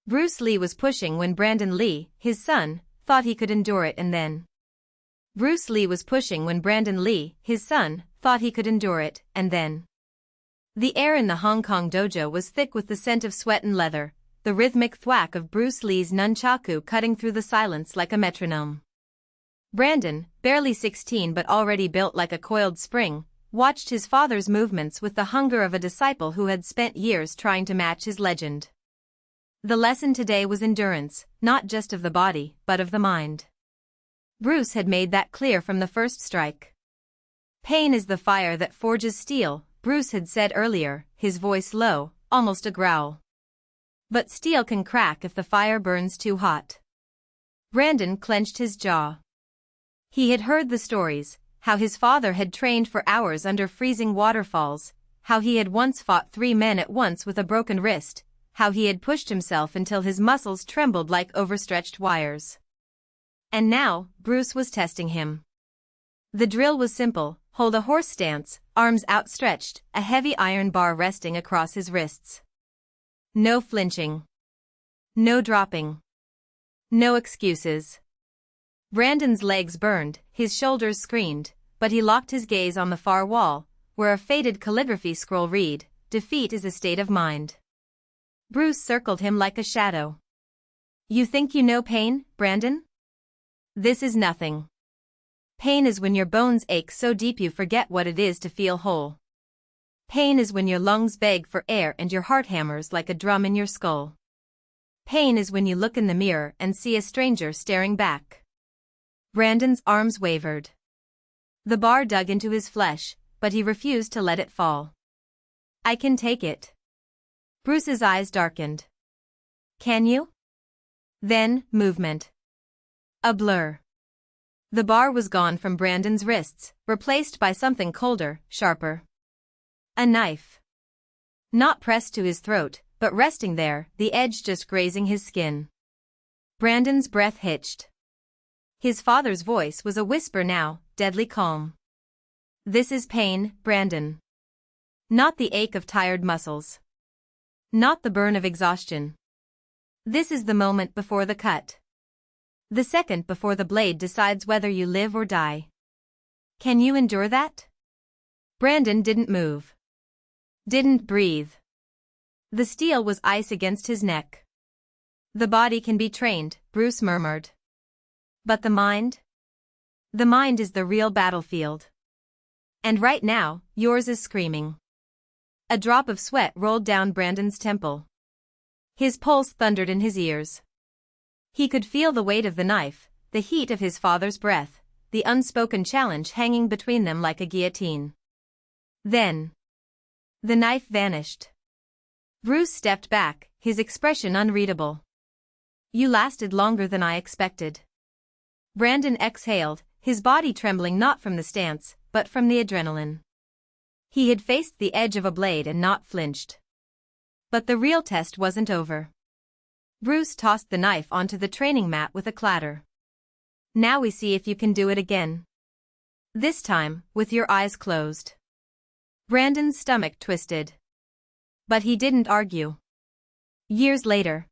Bruce Lee was pushing when Brandon Lee, his son, thought he could endure it and then. Bruce Lee was pushing when Brandon Lee, his son, thought he could endure it, and then. The air in the Hong Kong dojo was thick with the scent of sweat and leather, the rhythmic thwack of Bruce Lee's nunchaku cutting through the silence like a metronome. Brandon, barely 16 but already built like a coiled spring, watched his father's movements with the hunger of a disciple who had spent years trying to match his legend. The lesson today was endurance, not just of the body, but of the mind. Bruce had made that clear from the first strike. Pain is the fire that forges steel, Bruce had said earlier, his voice low, almost a growl. But steel can crack if the fire burns too hot. Brandon clenched his jaw. He had heard the stories, how his father had trained for hours under freezing waterfalls, how he had once fought 3 men at once with a broken wrist, how he had pushed himself until his muscles trembled like overstretched wires. And now, Bruce was testing him. The drill was simple: hold a horse stance, arms outstretched, a heavy iron bar resting across his wrists. No flinching. No dropping. No excuses. Brandon's legs burned, his shoulders screamed, but he locked his gaze on the far wall, where a faded calligraphy scroll read, "Defeat is a state of mind." Bruce circled him like a shadow. "You think you know pain, Brandon? This is nothing. Pain is when your bones ache so deep you forget what it is to feel whole. Pain is when your lungs beg for air and your heart hammers like a drum in your skull. Pain is when you look in the mirror and see a stranger staring back." Brandon's arms wavered. The bar dug into his flesh, but he refused to let it fall. "I can take it." Bruce's eyes darkened. "Can you?" Then, movement. A blur. The bar was gone from Brandon's wrists, replaced by something colder, sharper. A knife. Not pressed to his throat, but resting there, the edge just grazing his skin. Brandon's breath hitched. His father's voice was a whisper now, deadly calm. "This is pain, Brandon. Not the ache of tired muscles. Not the burn of exhaustion. This is the moment before the cut. The second before the blade decides whether you live or die. Can you endure that?" Brandon didn't move. Didn't breathe. The steel was ice against his neck. "The body can be trained," Bruce murmured. "But the mind? The mind is the real battlefield. And right now, yours is screaming." A drop of sweat rolled down Brandon's temple. His pulse thundered in his ears. He could feel the weight of the knife, the heat of his father's breath, the unspoken challenge hanging between them like a guillotine. Then, the knife vanished. Bruce stepped back, his expression unreadable. "You lasted longer than I expected." Brandon exhaled, his body trembling not from the stance, but from the adrenaline. He had faced the edge of a blade and not flinched. But the real test wasn't over. Bruce tossed the knife onto the training mat with a clatter. "Now we see if you can do it again. This time, with your eyes closed." Brandon's stomach twisted. But he didn't argue. Years later.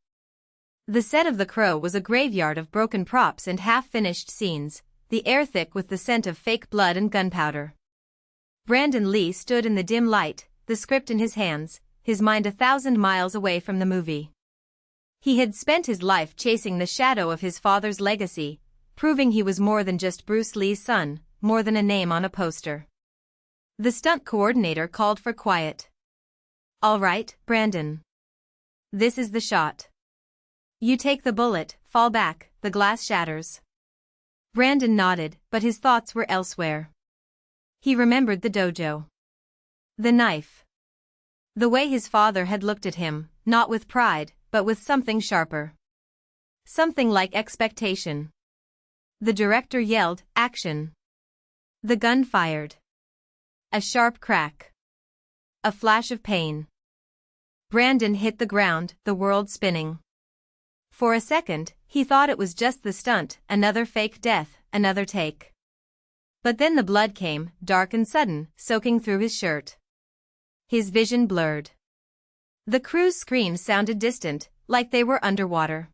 The set of The Crow was a graveyard of broken props and half-finished scenes, the air thick with the scent of fake blood and gunpowder. Brandon Lee stood in the dim light, the script in his hands, his mind 1,000 miles away from the movie. He had spent his life chasing the shadow of his father's legacy, proving he was more than just Bruce Lee's son, more than a name on a poster. The stunt coordinator called for quiet. "All right, Brandon. This is the shot. You take the bullet, fall back, the glass shatters." Brandon nodded, but his thoughts were elsewhere. He remembered the dojo. The knife. The way his father had looked at him, not with pride, but with something sharper. Something like expectation. The director yelled, "Action!" The gun fired. A sharp crack. A flash of pain. Brandon hit the ground, the world spinning. For a second, he thought it was just the stunt, another fake death, another take. But then the blood came, dark and sudden, soaking through his shirt. His vision blurred. The crew's screams sounded distant, like they were underwater.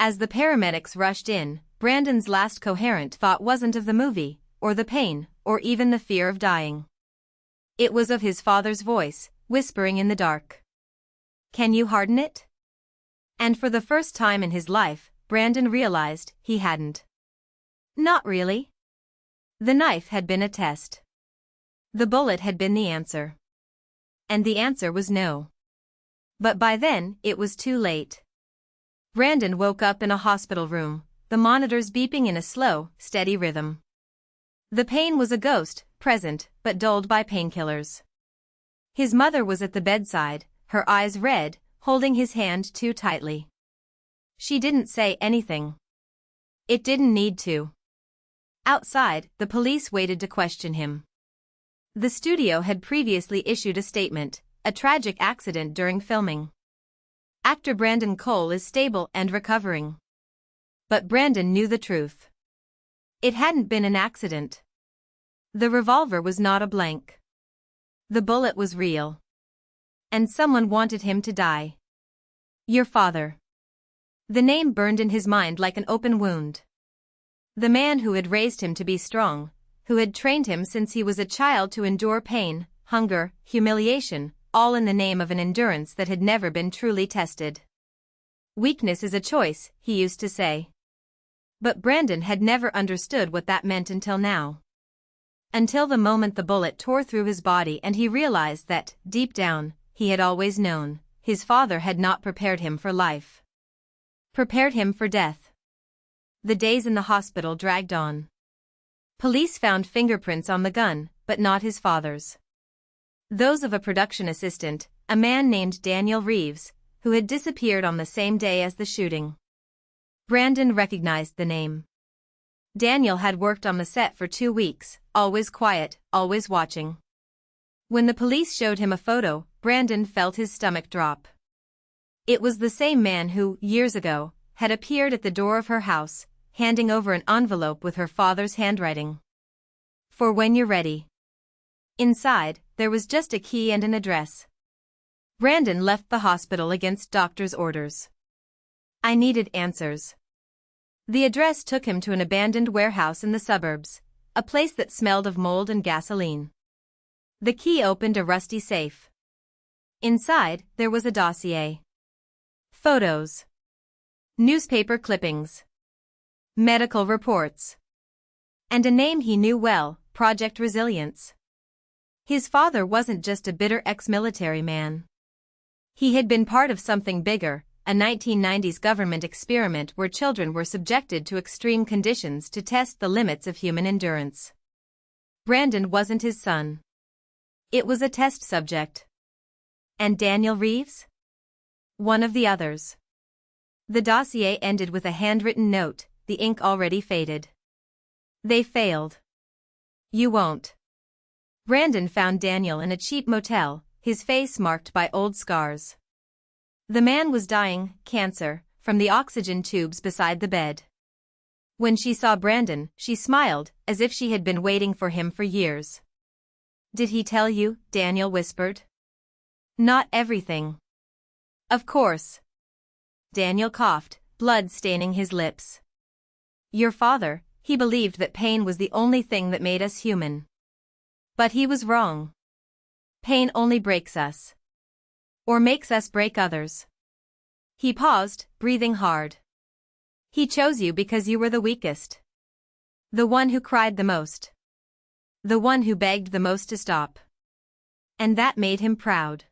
As the paramedics rushed in, Brandon's last coherent thought wasn't of the movie, or the pain, or even the fear of dying. It was of his father's voice, whispering in the dark. "Can you harden it?" And for the first time in his life, Brandon realized he hadn't. Not really. The knife had been a test. The bullet had been the answer. And the answer was no. But by then, it was too late. Brandon woke up in a hospital room, the monitors beeping in a slow, steady rhythm. The pain was a ghost, present, but dulled by painkillers. His mother was at the bedside, her eyes red, holding his hand too tightly. She didn't say anything. It didn't need to. Outside, the police waited to question him. The studio had previously issued a statement, a tragic accident during filming. Actor Brandon Cole is stable and recovering. But Brandon knew the truth. It hadn't been an accident. The revolver was not a blank. The bullet was real. And someone wanted him to die. Your father. The name burned in his mind like an open wound. The man who had raised him to be strong, who had trained him since he was a child to endure pain, hunger, humiliation, all in the name of an endurance that had never been truly tested. Weakness is a choice, he used to say. But Brandon had never understood what that meant until now. Until the moment the bullet tore through his body and he realized that, deep down, he had always known, his father had not prepared him for life. Prepared him for death. The days in the hospital dragged on. Police found fingerprints on the gun, but not his father's. Those of a production assistant, a man named Daniel Reeves, who had disappeared on the same day as the shooting. Brandon recognized the name. Daniel had worked on the set for 2 weeks, always quiet, always watching. When the police showed him a photo, Brandon felt his stomach drop. It was the same man who, years ago, had appeared at the door of her house, handing over an envelope with her father's handwriting. "For when you're ready." Inside, there was just a key and an address. Brandon left the hospital against doctor's orders. I needed answers. The address took him to an abandoned warehouse in the suburbs, a place that smelled of mold and gasoline. The key opened a rusty safe. Inside, there was a dossier. Photos. Newspaper clippings. Medical reports. And a name he knew well, Project Resilience. His father wasn't just a bitter ex-military man. He had been part of something bigger, a 1990s government experiment where children were subjected to extreme conditions to test the limits of human endurance. Brandon wasn't his son. It was a test subject. And Daniel Reeves? One of the others. The dossier ended with a handwritten note, the ink already faded. They failed. You won't. Brandon found Daniel in a cheap motel, his face marked by old scars. The man was dying, cancer, from the oxygen tubes beside the bed. When she saw Brandon, she smiled, as if she had been waiting for him for years. Did he tell you? Daniel whispered. Not everything. Of course. Daniel coughed, blood staining his lips. Your father, he believed that pain was the only thing that made us human. But he was wrong. Pain only breaks us. Or makes us break others. He paused, breathing hard. He chose you because you were the weakest. The one who cried the most. The one who begged the most to stop. And that made him proud.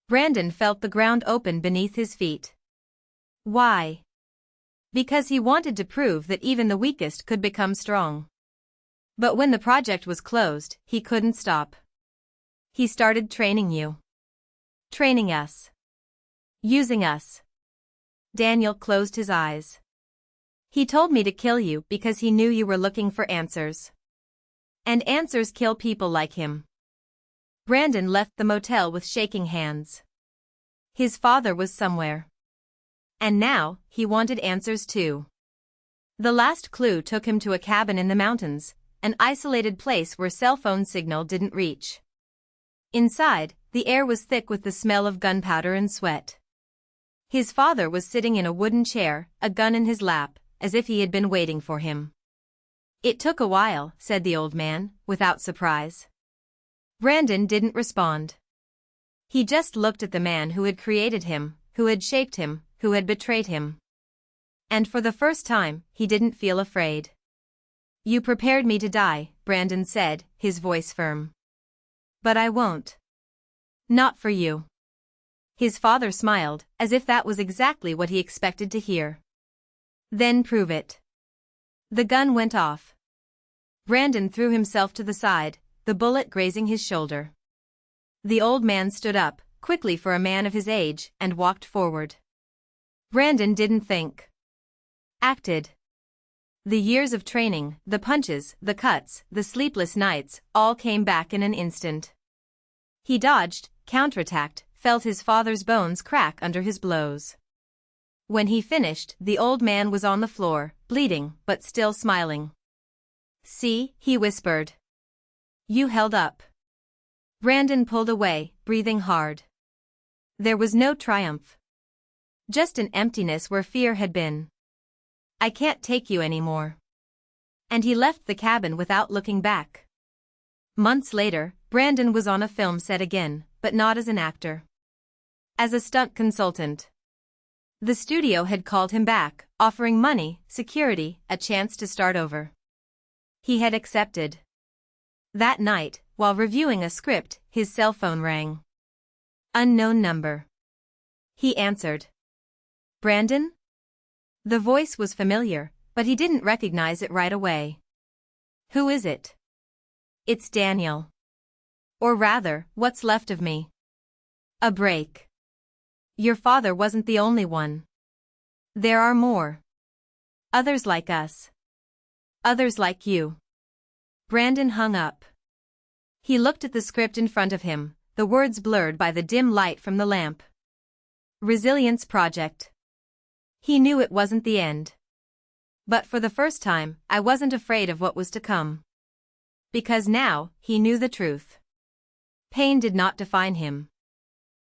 Brandon felt the ground open beneath his feet. Why? Because he wanted to prove that even the weakest could become strong. But when the project was closed, he couldn't stop. He started training you. Training us. Using us. Daniel closed his eyes. He told me to kill you because he knew you were looking for answers. And answers kill people like him. Brandon left the motel with shaking hands. His father was somewhere. And now, he wanted answers too. The last clue took him to a cabin in the mountains, an isolated place where cell phone signal didn't reach. Inside, the air was thick with the smell of gunpowder and sweat. His father was sitting in a wooden chair, a gun in his lap, as if he had been waiting for him. "It took a while," said the old man, without surprise. Brandon didn't respond. He just looked at the man who had created him, who had shaped him, who had betrayed him. And for the first time, he didn't feel afraid. "You prepared me to die," Brandon said, his voice firm. "But I won't. Not for you." His father smiled, as if that was exactly what he expected to hear. "Then prove it." The gun went off. Brandon threw himself to the side, the bullet grazing his shoulder. The old man stood up, quickly for a man of his age, and walked forward. Brandon didn't think. Acted. The years of training, the punches, the cuts, the sleepless nights, all came back in an instant. He dodged, counterattacked, felt his father's bones crack under his blows. When he finished, the old man was on the floor, bleeding, but still smiling. "See," he whispered. "You held up." Brandon pulled away, breathing hard. There was no triumph. Just an emptiness where fear had been. "I can't take you anymore." And he left the cabin without looking back. Months later, Brandon was on a film set again, but not as an actor. As a stunt consultant. The studio had called him back, offering money, security, a chance to start over. He had accepted. That night, while reviewing a script, his cell phone rang. Unknown number. He answered. "Brandon?" The voice was familiar, but he didn't recognize it right away. "Who is it?" "It's Daniel. Or rather, what's left of me." "A break. Your father wasn't the only one. There are more. Others like us. Others like you." Brandon hung up. He looked at the script in front of him, the words blurred by the dim light from the lamp. Resilience Project. He knew it wasn't the end. But for the first time, I wasn't afraid of what was to come. Because now, he knew the truth. Pain did not define him.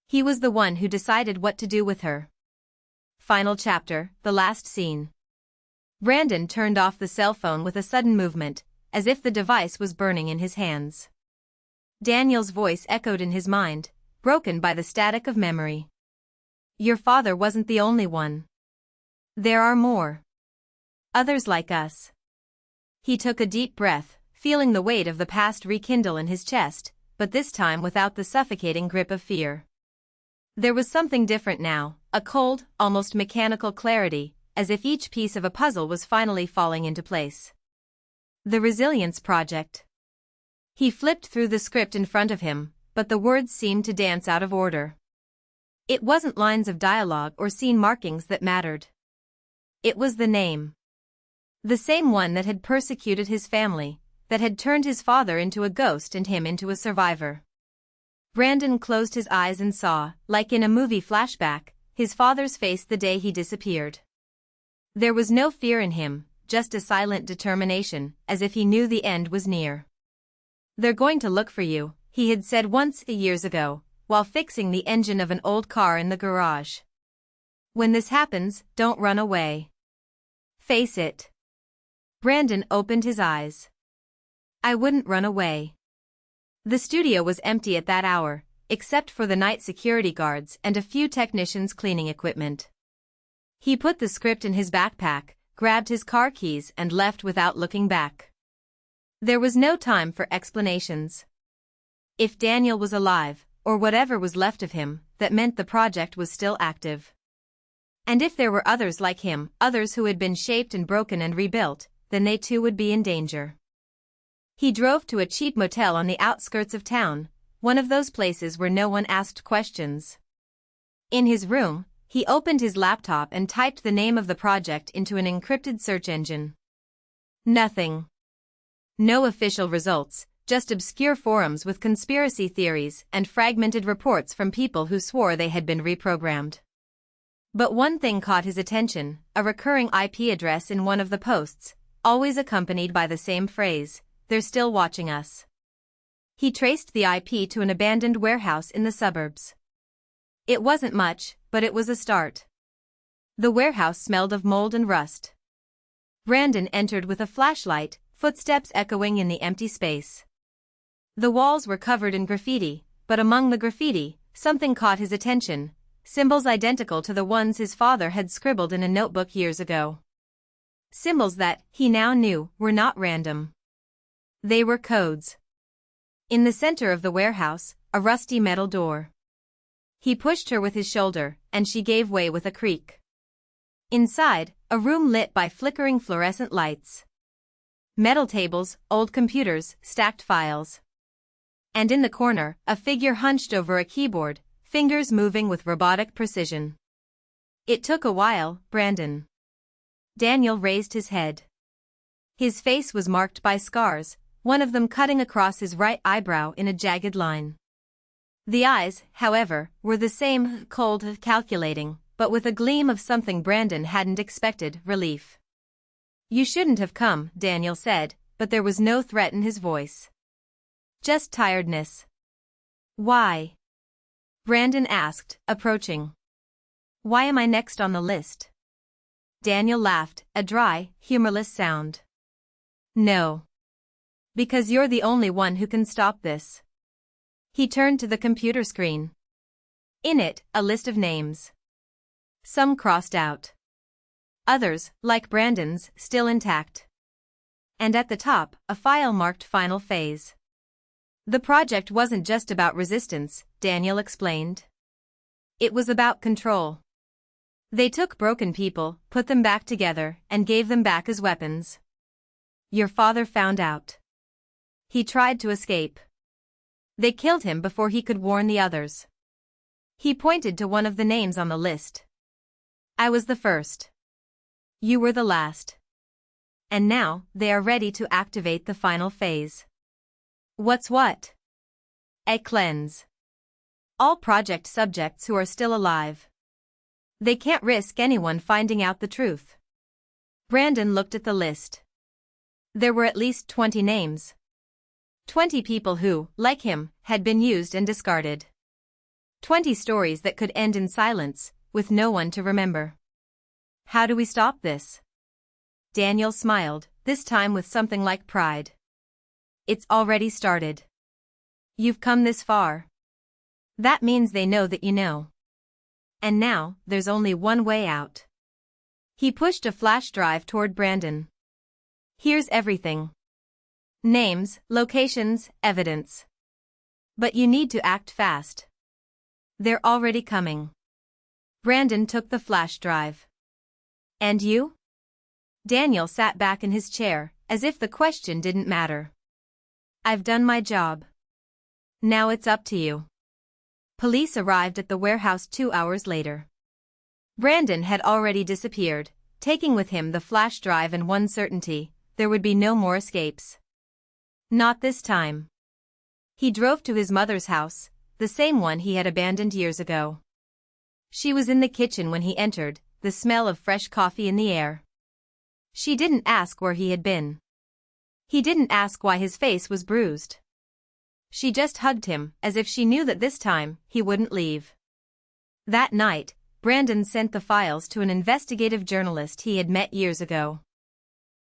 He was the one who decided what to do with her. Final chapter, the last scene. Brandon turned off the cell phone with a sudden movement, as if the device was burning in his hands. Daniel's voice echoed in his mind, broken by the static of memory. "Your father wasn't the only one. There are more. Others like us." He took a deep breath, feeling the weight of the past rekindle in his chest, but this time without the suffocating grip of fear. There was something different now, a cold, almost mechanical clarity, as if each piece of a puzzle was finally falling into place. The Resilience Project. He flipped through the script in front of him, but the words seemed to dance out of order. It wasn't lines of dialogue or scene markings that mattered. It was the name. The same one that had persecuted his family, that had turned his father into a ghost and him into a survivor. Brandon closed his eyes and saw, like in a movie flashback, his father's face the day he disappeared. There was no fear in him, just a silent determination, as if he knew the end was near. "They're going to look for you," he had said once years ago, while fixing the engine of an old car in the garage. "When this happens, don't run away. Face it." Brandon opened his eyes. "I wouldn't run away." The studio was empty at that hour, except for the night security guards and a few technicians cleaning equipment. He put the script in his backpack, grabbed his car keys and left without looking back. There was no time for explanations. If Daniel was alive, or whatever was left of him, that meant the project was still active. And if there were others like him, others who had been shaped and broken and rebuilt, then they too would be in danger. He drove to a cheap motel on the outskirts of town, one of those places where no one asked questions. In his room, he opened his laptop and typed the name of the project into an encrypted search engine. Nothing. No official results, just obscure forums with conspiracy theories and fragmented reports from people who swore they had been reprogrammed. But one thing caught his attention, a recurring IP address in one of the posts, always accompanied by the same phrase, "They're still watching us." He traced the IP to an abandoned warehouse in the suburbs. It wasn't much, but it was a start. The warehouse smelled of mold and rust. Brandon entered with a flashlight, footsteps echoing in the empty space. The walls were covered in graffiti, but among the graffiti, something caught his attention, symbols identical to the ones his father had scribbled in a notebook years ago. Symbols that, he now knew, were not random. They were codes. In the center of the warehouse, a rusty metal door. He pushed her with his shoulder, and she gave way with a creak. Inside, a room lit by flickering fluorescent lights. Metal tables, old computers, stacked files. And in the corner, a figure hunched over a keyboard, fingers moving with robotic precision. It took a while, Brandon. Daniel raised his head. His face was marked by scars, one of them cutting across his right eyebrow in a jagged line. The eyes, however, were the same, cold, calculating, but with a gleam of something Brandon hadn't expected, relief. "You shouldn't have come," Daniel said, but there was no threat in his voice. Just tiredness. "Why?" Brandon asked, approaching. "Why am I next on the list?" Daniel laughed, a dry, humorless sound. "No. Because you're the only one who can stop this." He turned to the computer screen. In it, a list of names. Some crossed out. Others, like Brandon's, still intact. And at the top, a file marked Final Phase. The project wasn't just about resistance, Daniel explained. It was about control. They took broken people, put them back together, and gave them back as weapons. Your father found out. He tried to escape. They killed him before he could warn the others. He pointed to one of the names on the list. I was the first. You were the last. And now, they are ready to activate the final phase. What's what? A cleanse. All project subjects who are still alive. They can't risk anyone finding out the truth. Brandon looked at the list. There were at least 20 names. 20 people who, like him, had been used and discarded. 20 stories that could end in silence, with no one to remember. How do we stop this? Daniel smiled, this time with something like pride. It's already started. You've come this far. That means they know that you know. And now, there's only one way out. He pushed a flash drive toward Brandon. Here's everything. Names, locations, evidence. But you need to act fast. They're already coming. Brandon took the flash drive. And you? Daniel sat back in his chair, as if the question didn't matter. I've done my job. Now it's up to you. Police arrived at the warehouse 2 hours later. Brandon had already disappeared, taking with him the flash drive and one certainty, there would be no more escapes. Not this time. He drove to his mother's house, the same one he had abandoned years ago. She was in the kitchen when he entered, the smell of fresh coffee in the air. She didn't ask where he had been. He didn't ask why his face was bruised. She just hugged him, as if she knew that this time, he wouldn't leave. That night, Brandon sent the files to an investigative journalist he had met years ago.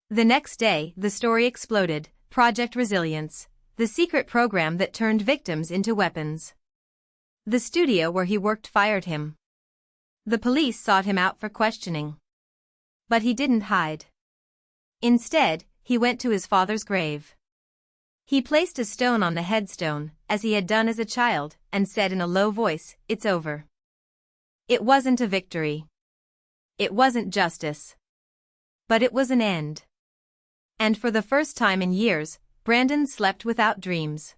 The next day, the story exploded, Project Resilience, the secret program that turned victims into weapons. The studio where he worked fired him. The police sought him out for questioning. But he didn't hide. Instead, he went to his father's grave. He placed a stone on the headstone, as he had done as a child, and said in a low voice, "It's over." It wasn't a victory. It wasn't justice. But it was an end. And for the first time in years, Brandon slept without dreams.